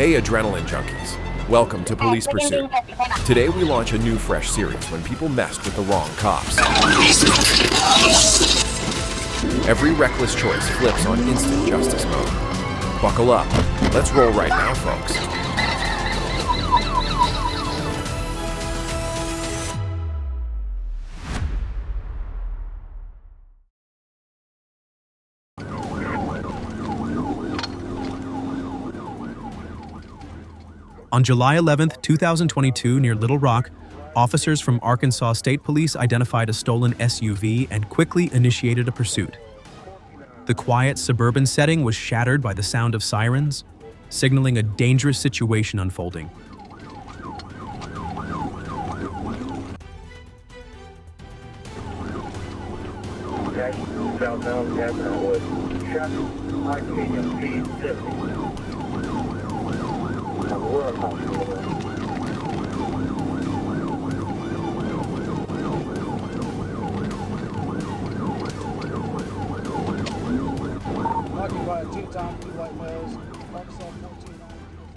Hey adrenaline junkies, welcome to Police Pursuit. Today we launch a new fresh series when people messed with the wrong cops. Every reckless choice flips on instant justice mode. Buckle up, let's roll right now, folks. On July 11, 2022, near Little Rock, officers from Arkansas State Police identified a stolen SUV and quickly initiated a pursuit. The quiet suburban setting was shattered by the sound of sirens, signaling a dangerous situation unfolding.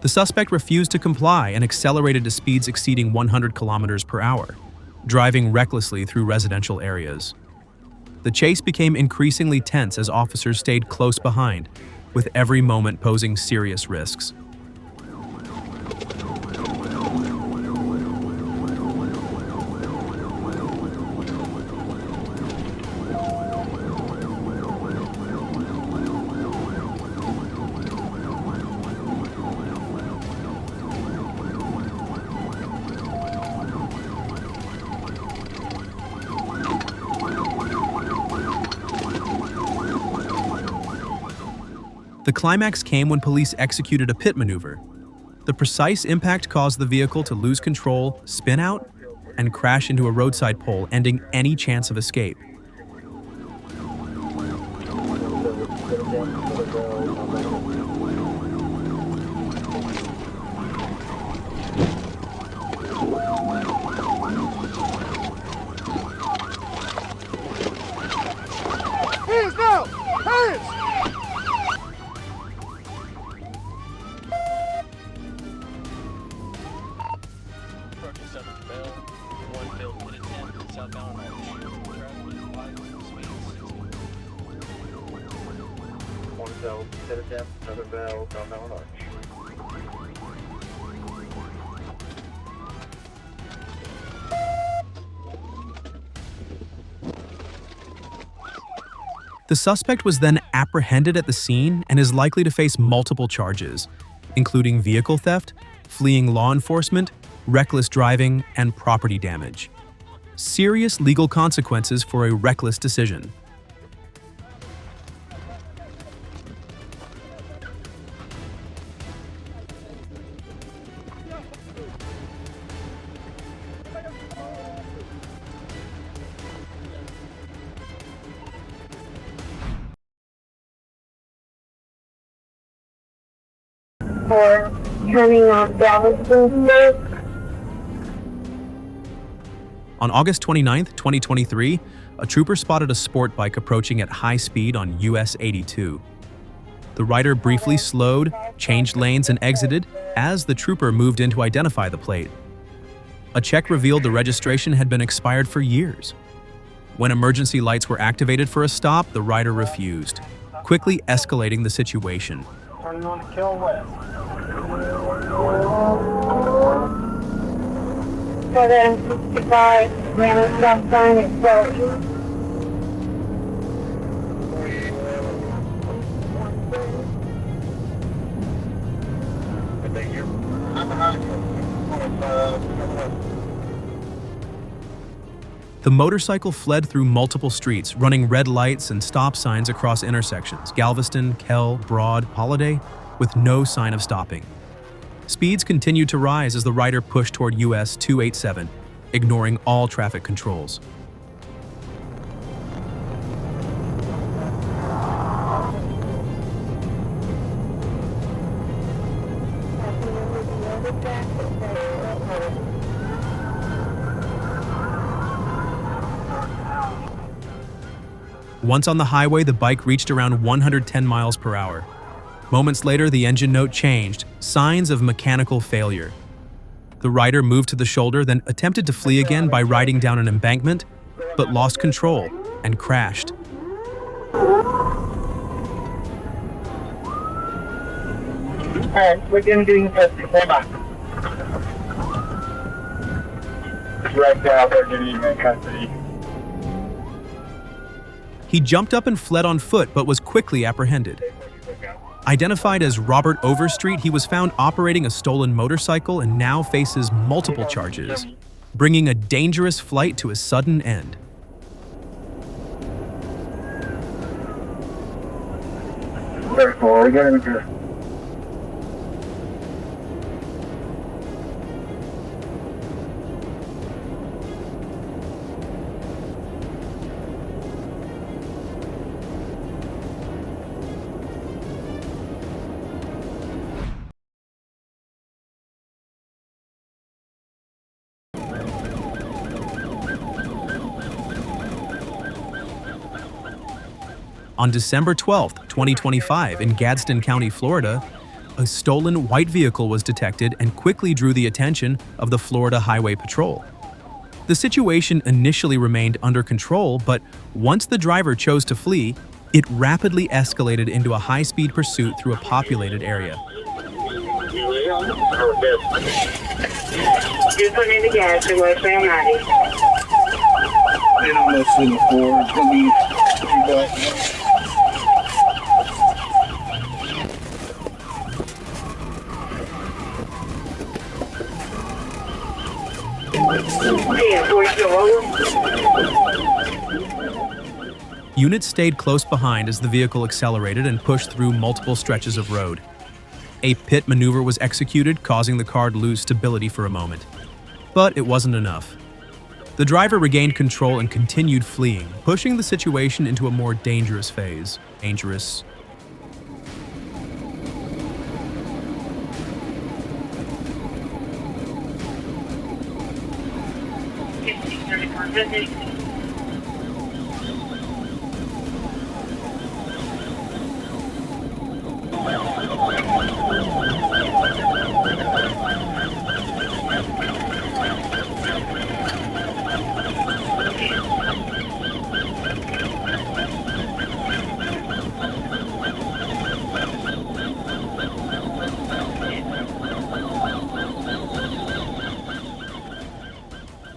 The suspect refused to comply and accelerated to speeds exceeding 100 kilometers per hour, driving recklessly through residential areas. The chase became increasingly tense as officers stayed close behind, with every moment posing serious risks. The climax came when police executed a pit maneuver. The precise impact caused the vehicle to lose control, spin out, and crash into a roadside pole, ending any chance of escape. Hands now! Hands! The suspect was then apprehended at the scene and is likely to face multiple charges, including vehicle theft, fleeing law enforcement, reckless driving, and property damage. Serious legal consequences for a reckless decision. For turning off Galveston State. On August 29, 2023, a trooper spotted a sport bike approaching at high speed on US 82. The rider briefly slowed, changed lanes, and exited as the trooper moved in to identify the plate. A check revealed the registration had been expired for years. When emergency lights were activated for a stop, the rider refused, quickly escalating the situation. Turning on to Kill West. For the 65, ran a stop sign at Road. The motorcycle fled through multiple streets, running red lights and stop signs across intersections, Galveston, Kell, Broad, Holiday, with no sign of stopping. Speeds continued to rise as the rider pushed toward US 287, ignoring all traffic controls. Once on the highway, the bike reached around 110 miles per hour. Moments later, the engine note changed, signs of mechanical failure. The rider moved to the shoulder, then attempted to flee again by riding down an embankment, but lost control and crashed. Alright, we're gonna do custody. Stand by. Right now, they're getting you in custody. He jumped up and fled on foot, but was quickly apprehended. Identified as Robert Overstreet, he was found operating a stolen motorcycle and now faces multiple charges, bringing a dangerous flight to a sudden end. Very cool. We're getting good. On December 12, 2025, in Gadsden County, Florida, a stolen white vehicle was detected and quickly drew the attention of the Florida Highway Patrol. The situation initially remained under control, but once the driver chose to flee, it rapidly escalated into a high-speed pursuit through a populated area. Just put in the gas to where Sam 90. They're almost in the floor. It's gonna be black. Yeah, where's your roller? Units stayed close behind as the vehicle accelerated and pushed through multiple stretches of road. A pit maneuver was executed, causing the car to lose stability for a moment. But it wasn't enough. The driver regained control and continued fleeing, pushing the situation into a more dangerous phase.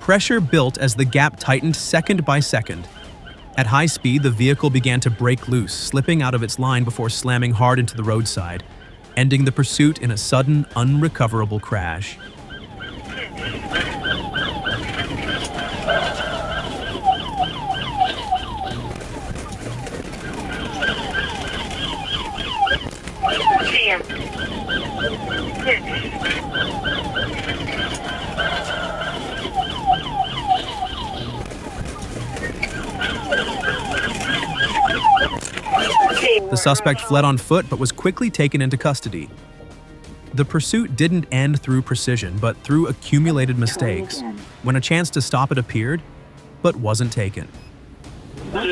Pressure built as the gap tightened second by second. At high speed, the vehicle began to break loose, slipping out of its line before slamming hard into the roadside, ending the pursuit in a sudden, unrecoverable crash. The suspect fled on foot but was quickly taken into custody. The pursuit didn't end through precision, but through accumulated mistakes, when a chance to stop it appeared, but wasn't taken. Dial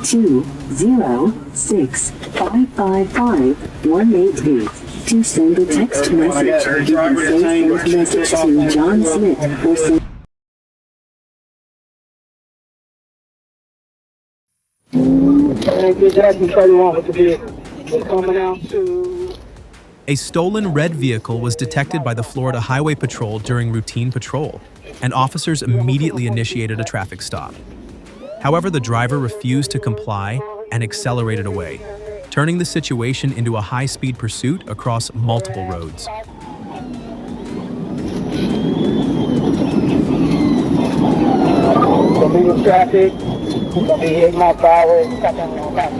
206-555-188 to send a text message. You can say send message to John Smith or send Good job, 31 with the vehicle. We're coming out to... A stolen red vehicle was detected by the Florida Highway Patrol during routine patrol, and officers immediately initiated a traffic stop. However, the driver refused to comply and accelerated away, turning the situation into a high-speed pursuit across multiple roads. Illegal traffic. Gonna be hitting my power. Got that on back.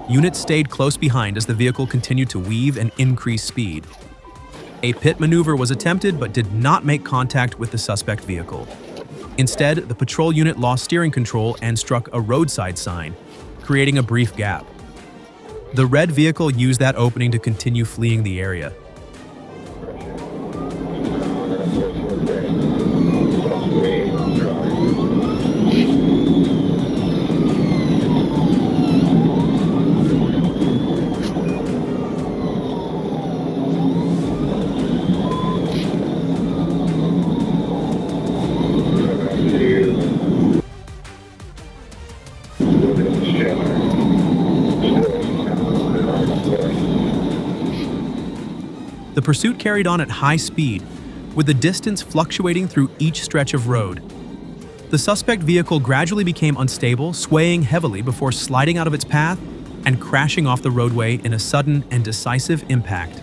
Units stayed close behind as the vehicle continued to weave and increase speed. A pit maneuver was attempted but did not make contact with the suspect vehicle. Instead, the patrol unit lost steering control and struck a roadside sign, creating a brief gap. The red vehicle used that opening to continue fleeing the area. The pursuit carried on at high speed, with the distance fluctuating through each stretch of road. The suspect vehicle gradually became unstable, swaying heavily before sliding out of its path and crashing off the roadway in a sudden and decisive impact.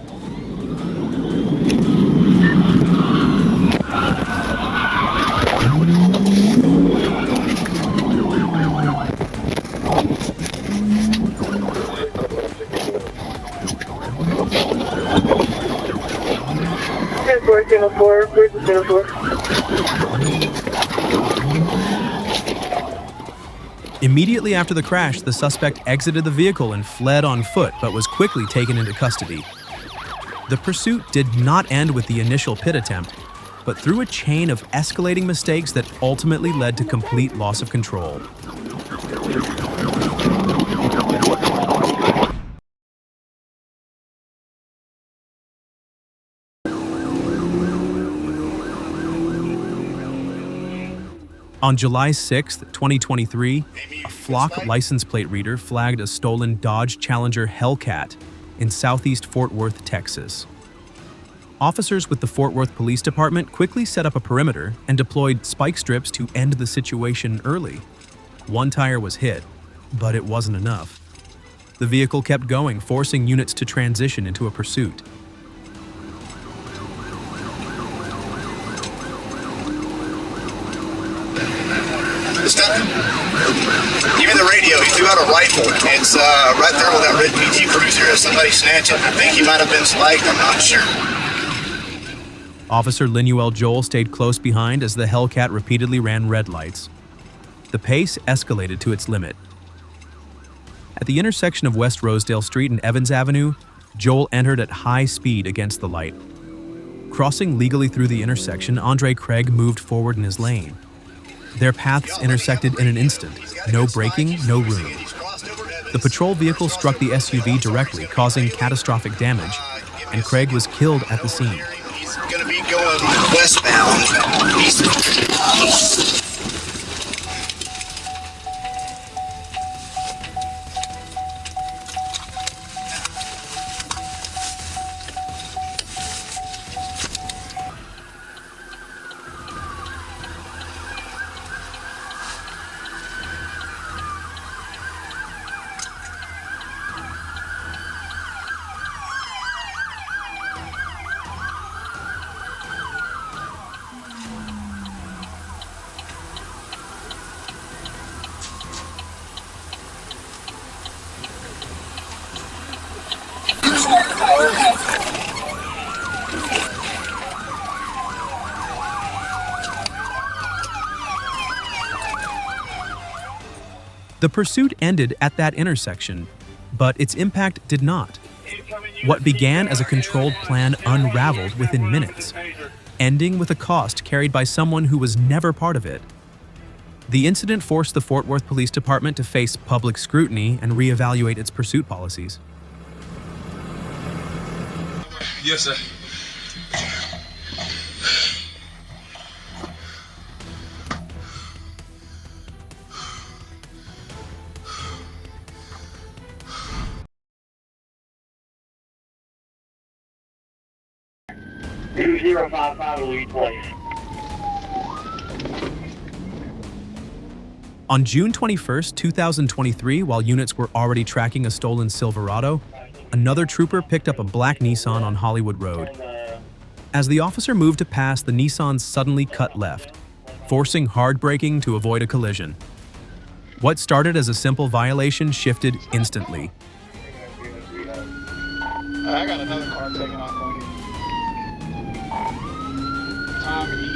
Immediately after the crash, the suspect exited the vehicle and fled on foot, but was quickly taken into custody. The pursuit did not end with the initial pit attempt, but through a chain of escalating mistakes that ultimately led to complete loss of control. On July 6, 2023, a Flock license plate reader flagged a stolen Dodge Challenger Hellcat in southeast Fort Worth, Texas. Officers with the Fort Worth Police Department quickly set up a perimeter and deployed spike strips to end the situation early. One tire was hit, but it wasn't enough. The vehicle kept going, forcing units to transition into a pursuit. Give me the radio. He threw out a rifle. It's right there with that red PT Cruiser. If somebody snatched it, I think he might have been spiked. I'm not sure. Officer Linuel Joel stayed close behind as the Hellcat repeatedly ran red lights. The pace escalated to its limit. At the intersection of West Rosedale Street and Evans Avenue, Joel entered at high speed against the light. Crossing legally through the intersection, Andre Craig moved forward in his lane. Their paths intersected in an instant. No braking, no room. The patrol vehicle struck the SUV directly, causing catastrophic damage, and Craig was killed at the scene. He's going to be going westbound. The pursuit ended at that intersection, but its impact did not. What began as a controlled plan unraveled within minutes, ending with a cost carried by someone who was never part of it. The incident forced the Fort Worth Police Department to face public scrutiny and reevaluate its pursuit policies. Yes, sir. Two 055 lead, please. On June 21, 2023, while units were already tracking a stolen Silverado, another trooper picked up a black Nissan on Hollywood Road. As the officer moved to pass, the Nissan suddenly cut left, forcing hard braking to avoid a collision. What started as a simple violation shifted instantly. I got another car taking off on you. Tommy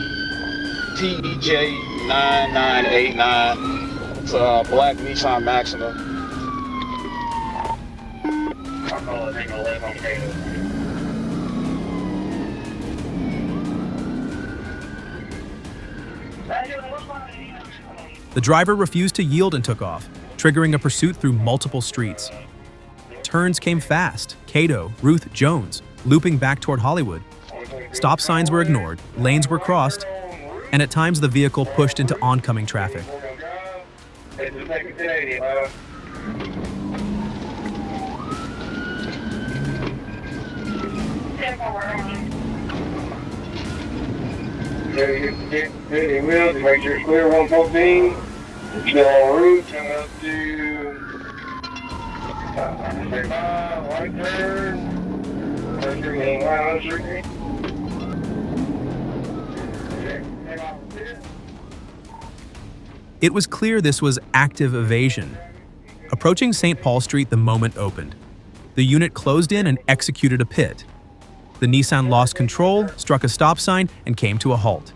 TJ 9989. It's a black Nissan Maxima. I'll call it thing 11 on Taylor. The driver refused to yield and took off, triggering a pursuit through multiple streets. Turns came fast, Cato, Ruth, Jones, looping back toward Hollywood. Stop signs were ignored, lanes were crossed, and at times the vehicle pushed into oncoming traffic. Get wheels to make sure it's clear 114. Still on route, coming up to right turn. It was clear this was active evasion. Approaching St. Paul Street the moment opened. The unit closed in and executed a pit. The Nissan lost control, struck a stop sign, and came to a halt.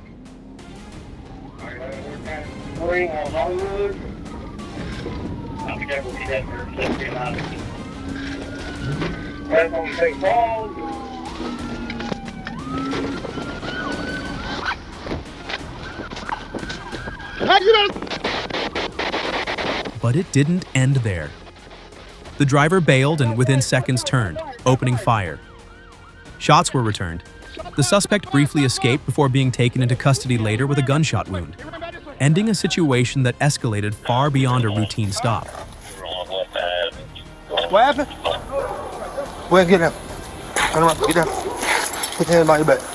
But it didn't end there. The driver bailed and within seconds turned, opening fire. Shots were returned. The suspect briefly escaped before being taken into custody later with a gunshot wound, ending a situation that escalated far beyond a routine stop. What happened? Go ahead, get down. Turn around, get down. Put your hand behind your back.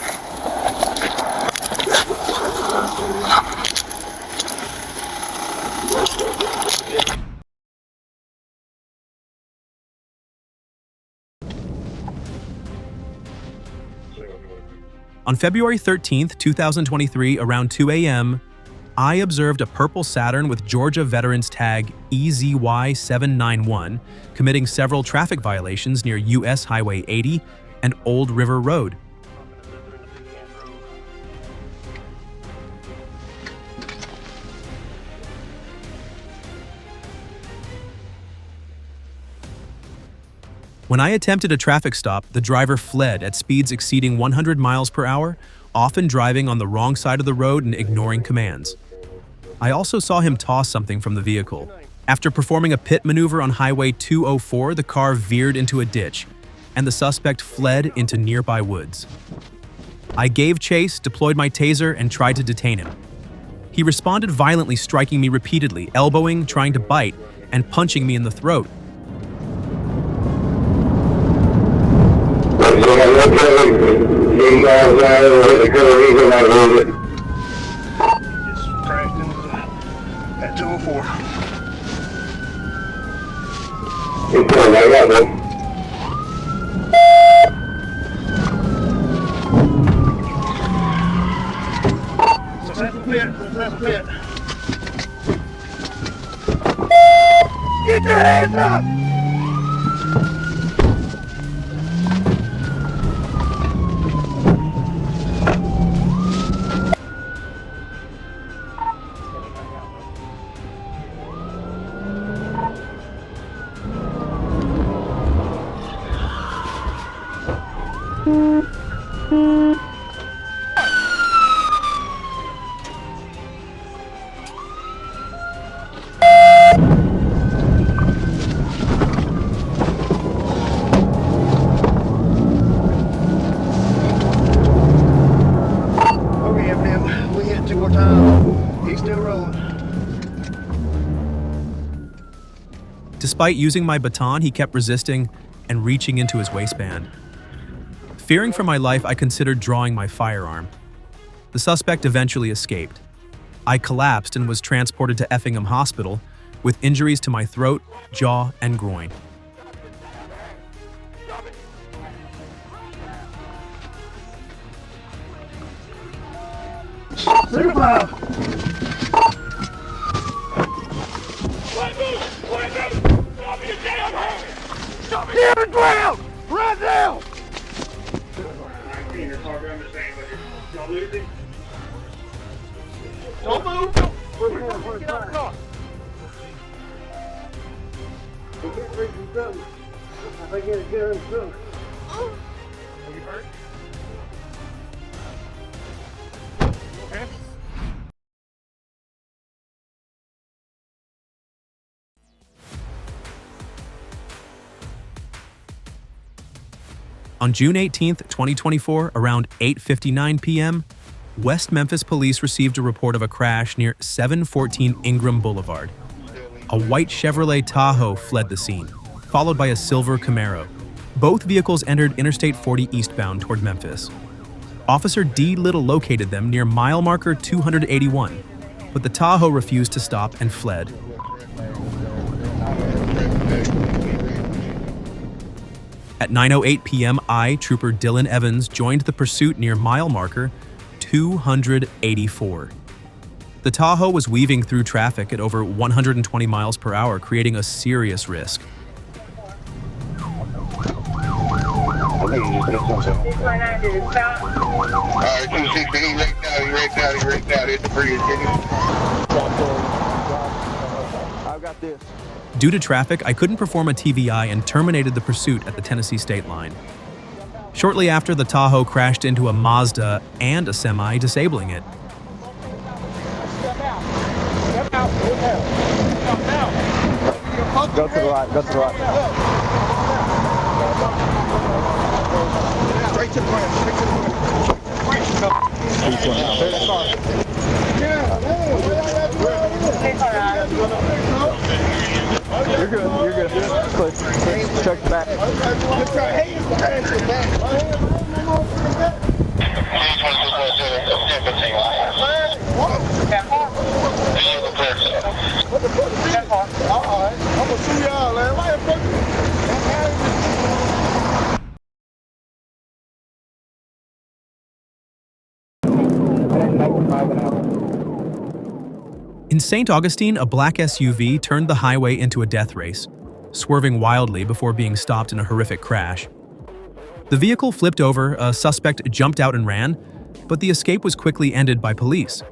On February 13, 2023, around 2 a.m., I observed a purple Saturn with Georgia Veterans Tag EZY791 committing several traffic violations near U.S. Highway 80 and Old River Road. When I attempted a traffic stop, the driver fled at speeds exceeding 100 miles per hour, often driving on the wrong side of the road and ignoring commands. I also saw him toss something from the vehicle. After performing a pit maneuver on Highway 204, the car veered into a ditch, and the suspect fled into nearby woods. I gave chase, deployed my taser, and tried to detain him. He responded violently, striking me repeatedly, elbowing, trying to bite, and punching me in the throat. Just crashed into that 204. So that's a pit. That's a pit. Get your hands up! Despite using my baton, he kept resisting and reaching into his waistband. Fearing for my life, I considered drawing my firearm. The suspect eventually escaped. I collapsed and was transported to Effingham Hospital with injuries to my throat, jaw, and groin. Get on the ground! Right now! Don't move! Get on the car! I get a good too. Are you hurt? Okay. On June 18, 2024, around 8:59 p.m., West Memphis police received a report of a crash near 714 Ingram Boulevard. A white Chevrolet Tahoe fled the scene, followed by a silver Camaro. Both vehicles entered Interstate 40 eastbound toward Memphis. Officer D. Little located them near mile marker 281, but the Tahoe refused to stop and fled. At 9:08 p.m., Trooper Dylan Evans joined the pursuit near mile marker 284. The Tahoe was weaving through traffic at over 120 miles per hour, creating a serious risk. Alright, 260, he raked out, it's the Prius, I've got this. Due to traffic, I couldn't perform a TVI and terminated the pursuit at the Tennessee state line. Shortly after, the Tahoe crashed into a Mazda and a semi, disabling it. Go to the right, go to the right. Straight to the ground, straight to the You're good. Click. Check the back. I'm gonna see y'all, man. In St. Augustine, a black SUV turned the highway into a death race, swerving wildly before being stopped in a horrific crash. The vehicle flipped over, a suspect jumped out and ran, but the escape was quickly ended by police.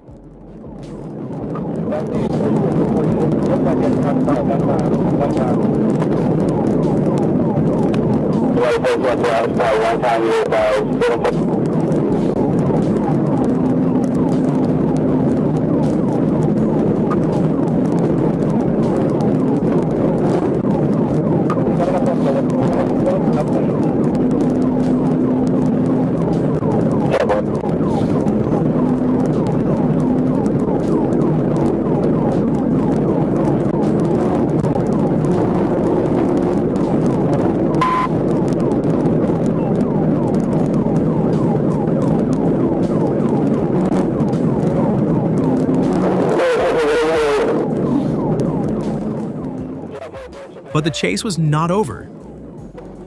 But the chase was not over.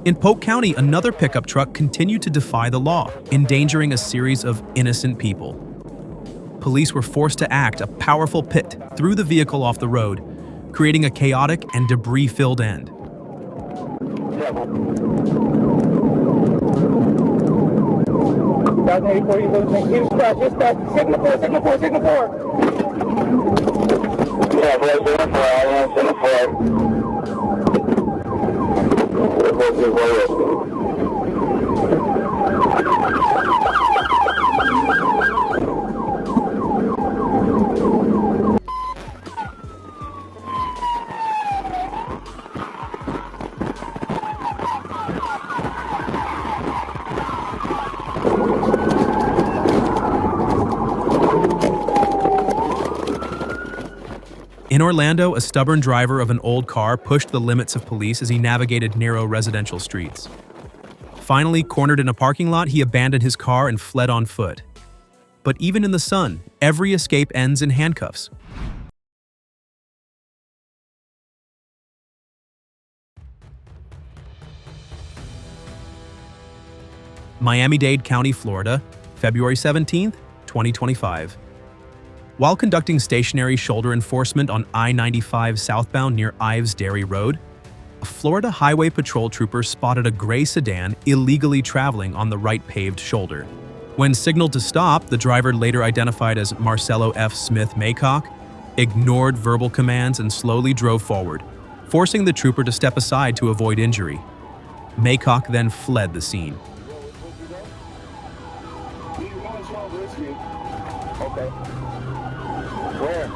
In Polk County, another pickup truck continued to defy the law, endangering a series of innocent people. Police were forced to act. A powerful pit threw the vehicle off the road, creating a chaotic and debris-filled end. In Orlando, a stubborn driver of an old car pushed the limits of police as he navigated narrow residential streets. Finally, cornered in a parking lot, he abandoned his car and fled on foot. But even in the sun, every escape ends in handcuffs. Miami-Dade County, Florida, February 17, 2025. While conducting stationary shoulder enforcement on I-95 southbound near Ives Dairy Road, a Florida Highway Patrol trooper spotted a gray sedan illegally traveling on the right paved shoulder. When signaled to stop, the driver, later identified as Marcelo F. Smith Maycock, ignored verbal commands and slowly drove forward, forcing the trooper to step aside to avoid injury. Maycock then fled the scene. Okay. Where?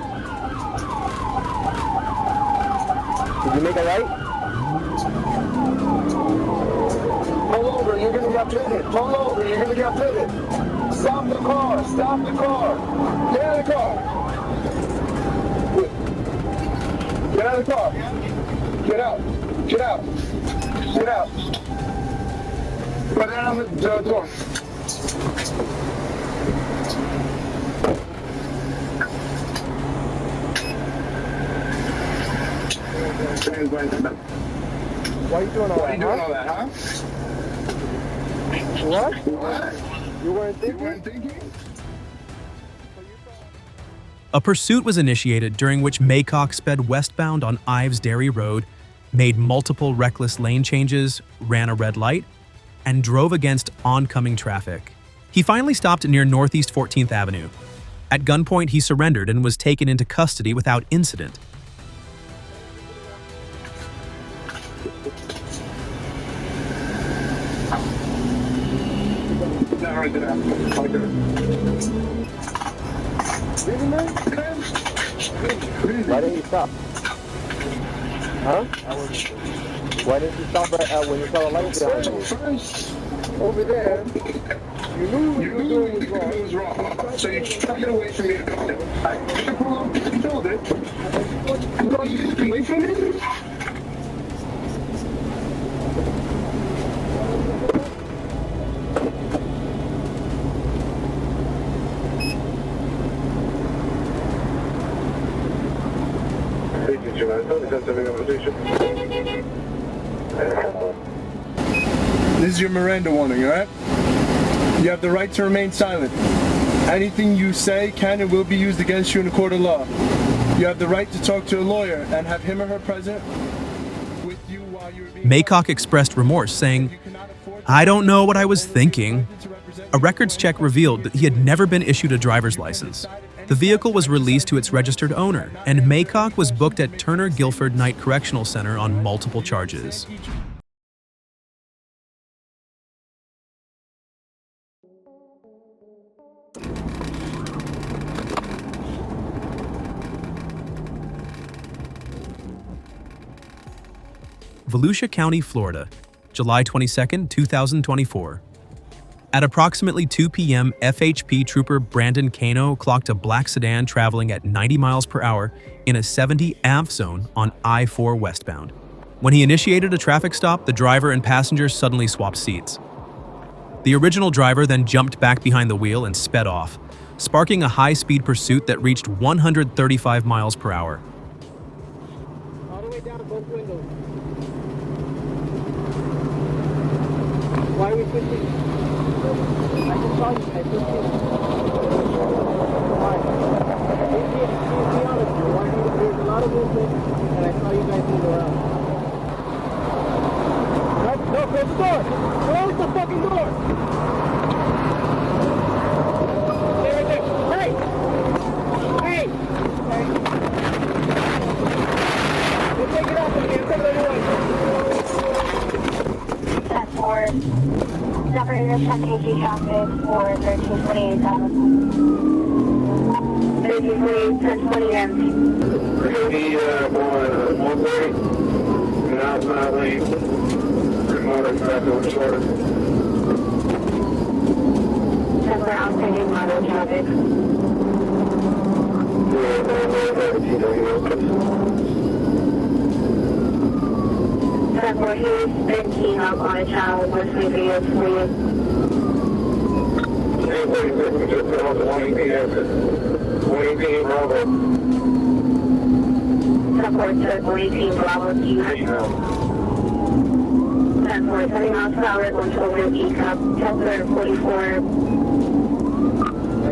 Did you make a right? Pull over, you're gonna get pitted. Pull over, you're gonna get pitted. Stop the car, stop the car. Get out of the car. Get out of the car. Get out. Get out. Get out. Put it on the door. Why are you doing all that? Huh? What? You weren't thinking? A pursuit was initiated during which Maycock sped westbound on Ives Dairy Road, made multiple reckless lane changes, ran a red light, and drove against oncoming traffic. He finally stopped near Northeast 14th Avenue. At gunpoint, he surrendered and was taken into custody without incident. Why didn't you stop? Huh? Why didn't you stop when you saw the light behind you? Over there, you knew what you were doing was wrong. So you took it away from me. You told it. Away from me? This is your Miranda warning, alright? You have the right to remain silent. Anything you say can and will be used against you in a court of law. You have the right to talk to a lawyer and have him or her present with you while you're being... Maycock expressed remorse, saying, "I don't know what I was thinking." A records check revealed that he had never been issued a driver's license. The vehicle was released to its registered owner, and Maycock was booked at Turner Guilford Night Correctional Center on multiple charges. Volusia County, Florida, July 22, 2024. At approximately 2 p.m., FHP Trooper Brandon Cano clocked a black sedan traveling at 90 miles per hour in a 70 AMP zone on I-4 westbound. When he initiated a traffic stop, the driver and passenger suddenly swapped seats. The original driver then jumped back behind the wheel and sped off, sparking a high-speed pursuit that reached 135 miles per hour. All the way down to both windows. Why are we switching? I just saw you. I just see you. Why? To be honest with you, there's a lot of movement, and I saw you guys move around. No, close the door! Close the fucking door! Stay right there. Hey! Hey! We'll take it off again. Come on, That's for Operator check KG traffic for 1328 1328 empty. Maybe on 130, and outside lane, remote traffic over shorter. That's where I'm taking model traffic. That's where he's been keying up on a child with my videos for you. Hey, wait, we just put on the 1 p.m. 1 p.m. Bravo. Support to 18 Bravo Q. Support 30 miles per hour going to over E Cup, Tesla 44. I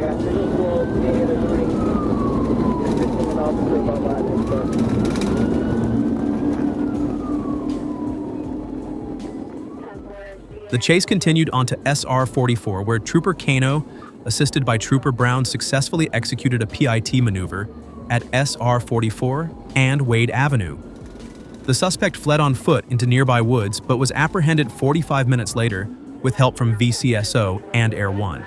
got visual being in the ring. Just 15 miles per hour and stuff. The chase continued onto SR 44, where Trooper Cano, assisted by Trooper Brown, successfully executed a PIT maneuver at SR 44 and Wade Avenue. The suspect fled on foot into nearby woods but was apprehended 45 minutes later with help from VCSO and Air 1.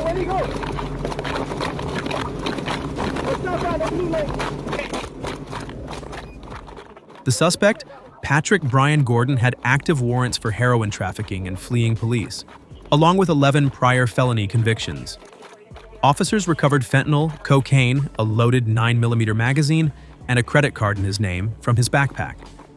Where'd he go? What's up, man? That's me, mate. The suspect, Patrick Brian Gordon, had active warrants for heroin trafficking and fleeing police, along with 11 prior felony convictions. Officers recovered fentanyl, cocaine, a loaded 9mm magazine, and a credit card in his name from his backpack.